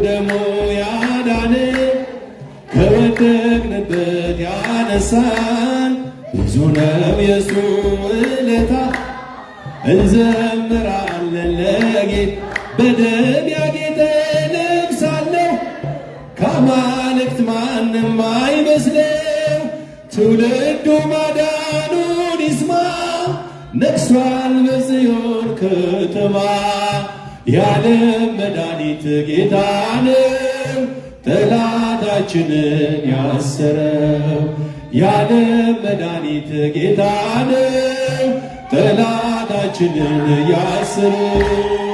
ደሞ ያዳነ ከወደቅንበት ያነሳን ብዙ ነው የሱ ውለታ። እንዘምራለን ለጌታ በደም ያጌጠ ልብስ አለው ከአማልክት ማንም አይመስለው። ትውልዱ ማዳኑን ይስማ ነግሷል በጽዮን ከተማ። የዓለም መድኃኒት ጌታ ነው ጠላታችንን ያሰረው። የዓለም መድኃኒት ጌታ ነው ጠላታችንን ያሰረው።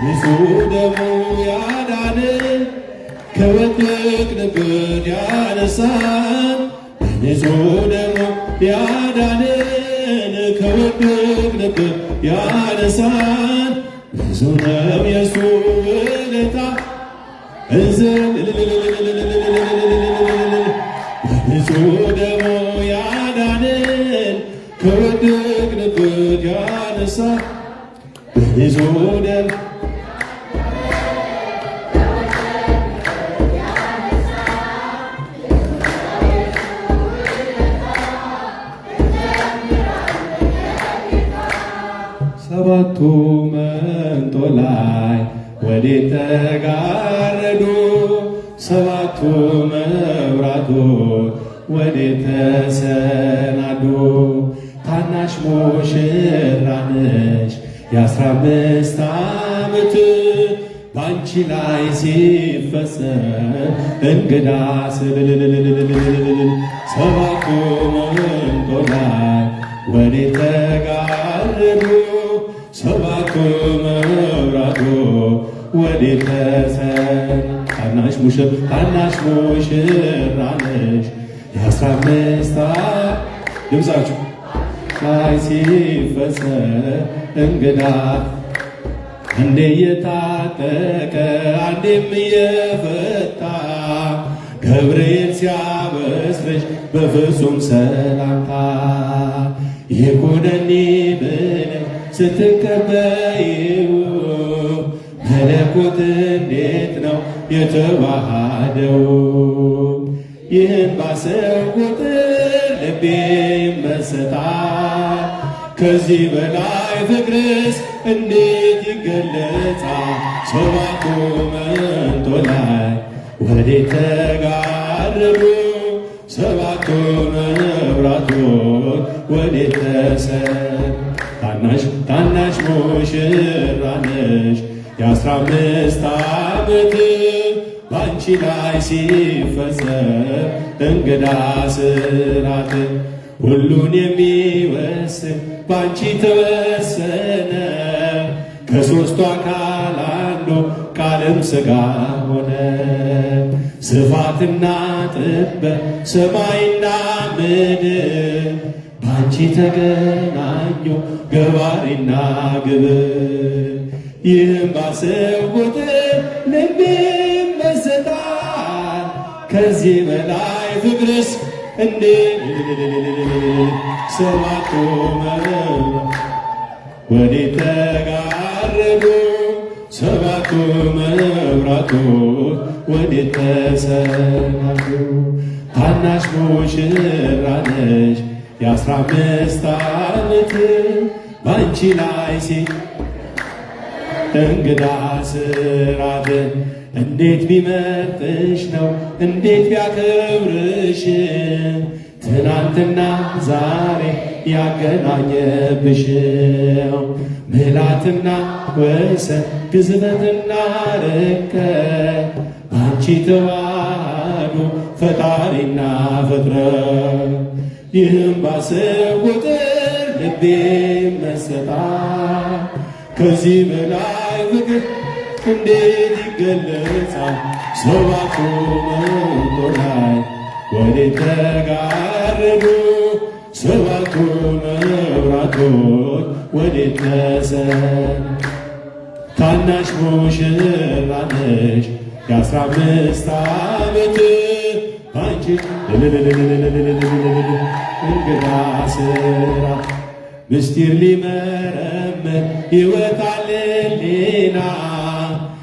ንጹሕ ደሙ ያዳነን ከወደቅንበት ያነሳን። ንጹሕ ደሙ ያዳነን ከወደቅንበት ያነሳን። ብዙ ነው የሱ ውለታ። ንጹሕ ደሙ ያዳነን ከወደቅንበት ያነሳን። ንጹሕ ደሙ ሰባቱ መንጦላይ ወዴት ተጋረዱ? ሰባቱ መብራቶች ወዴት ተሰናዱ? ታናሽ ሙሽራ ነሽ የ15 ዓመት ባንቺ ላይ ሲፈጸም እንግዳ ሰባቱ መንጦላይ ወዴት ተጋረዱ? ሰባቱ መብራቶች ወዴት ተሰናዱ? ታናሽ ሙሽራ ነሽ የ15 ድምፃችሁ ላይ ሲፈጸም እንግዳ እንዴ የታጠቀ አንዴም እየፈታ ገብርኤል ሲያበስርሽ በፍጹም ሰላምታ ይኩነኒ ብለሽ ስትቀበይው መለኮት እንዴት ነው የተዋሃደው? ይህን ባሰብ ቁጥር ልቤ ይመሰጣል። ከዚህ በላይ ፍቅርስ እንዴት ይገለጻል? ሰባቱ መንጦላይ ወዴት ተጋረዱ? ሰባቱ መብራቶች ወዴት ተሰናዱ? ታናሽ ሙሽራ ነሽ የ15 ዓመት ባንቺ ላይ ሲፈጸም እንግዳ ስራት። ሁሉን የሚወስን ባንቺ ተወሰነ። ከሦስቱ አካል አንዱ ቃልም ሥጋ ሆነ። ስፋትና ጥበት ሰማይና ምድር ባንቺ ተገናኙ ገባሪና ግብር። ይህም ባሰብ ቁጥር ልቤ ይመሰጣል። ከዚህ በላይ ፍቅርስ እንዴት ሰባቱ መብራቶች ወዴት ተጋረዱ? ሰባቱ መብራቶች ወዴት ተሰናዱ? ታናሽ ሙሽራ ነሽ የ15 ዓመት ባንቺ ላይ እንግዳ ስራት። እንዴት ቢመርጥሽ ነው እንዴት ቢያከብርሽ ትናንትና ዛሬ ያገናኘብሽ ምሕረትና ወሰን ግዝበትና ርቀት ባንቺ ተዋህዶ ፈጣሪና ፍጥረት። ይህም ባሰብ ቁጥር ልቤ ይመሰጣል። ከዚህ በላይ ፍቅር እንዴት ይገለጻል? ሰባቱ መንጦላይ ወዴት ተጋረዱ? ሰባቱ መብራቶች ወዴት ተሰናዱ? ታናሽ ሙሽራ ነሽ የ15 ዓመት ባንቺ እንግዳ ስራ ምስጢር ሊመረምር ይወጣል ሌና